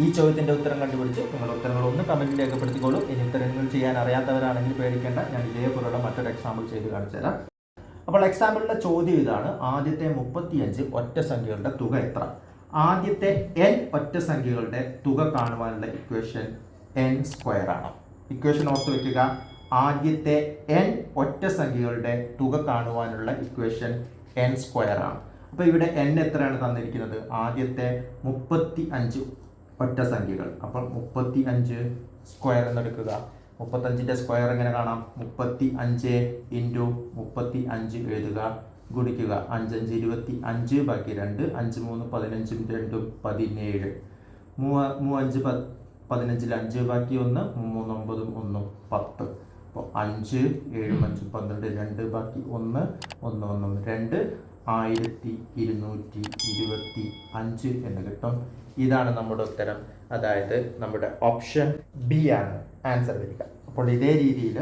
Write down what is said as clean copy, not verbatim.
ഈ ചോദ്യത്തിൻ്റെ ഉത്തരം കണ്ടുപിടിച്ച് നിങ്ങൾ ഉത്തരങ്ങളൊന്ന് കമൻറ്റിൽ രേഖപ്പെടുത്തിക്കോളൂ. ഇനി ഉത്തരങ്ങൾ ചെയ്യാൻ അറിയാത്തവരാണെങ്കിൽ പേടിക്കേണ്ട, ഞാൻ ഇതേപോലുള്ള മറ്റൊരു എക്സാമ്പിൾ ചെയ്ത് കാണിച്ചു തരാം. അപ്പോൾ എക്സാമ്പിളിലെ ചോദ്യം ഇതാണ്. ആദ്യത്തെ 35 ഒറ്റ സംഖ്യകളുടെ തുക എത്ര? ആദ്യത്തെ n ഒറ്റ സംഖ്യകളുടെ തുക കാണുവാനുള്ള ഇക്വേഷൻ n² ആണ്. ഇക്വേഷൻ ഓർത്ത് വെക്കുക. ആദ്യത്തെ n ഒറ്റ സംഖ്യകളുടെ തുക കാണുവാനുള്ള ഇക്വേഷൻ n² ആണ്. അപ്പോൾ ഇവിടെ n എത്രയാണ് തന്നിരിക്കുന്നത്? ആദ്യത്തെ 35 ഒറ്റ സംഖ്യകൾ. അപ്പോൾ 35 സ്ക്വയർ എന്നെടുക്കുക. 35ൻ്റെ സ്ക്വയർ എങ്ങനെ കാണാം? 35 ഇൻറ്റു 35 എഴുതുക, ഗുണിക്കുക. 5 5 25, ബാക്കി 2, 5 3 15 2 17, 3 5 15 5, ബാക്കി 1, 3 9 1 10. അപ്പോൾ 5 7 5 12, 2 ബാക്കി 1 1 1 2, 1225 എന്ന് കിട്ടും. ഇതാണ് നമ്മുടെ ഉത്തരം. അതായത് നമ്മുടെ ഓപ്ഷൻ ബി ആണ് ആൻസർ വരിക. അപ്പോൾ ഇതേ രീതിയിൽ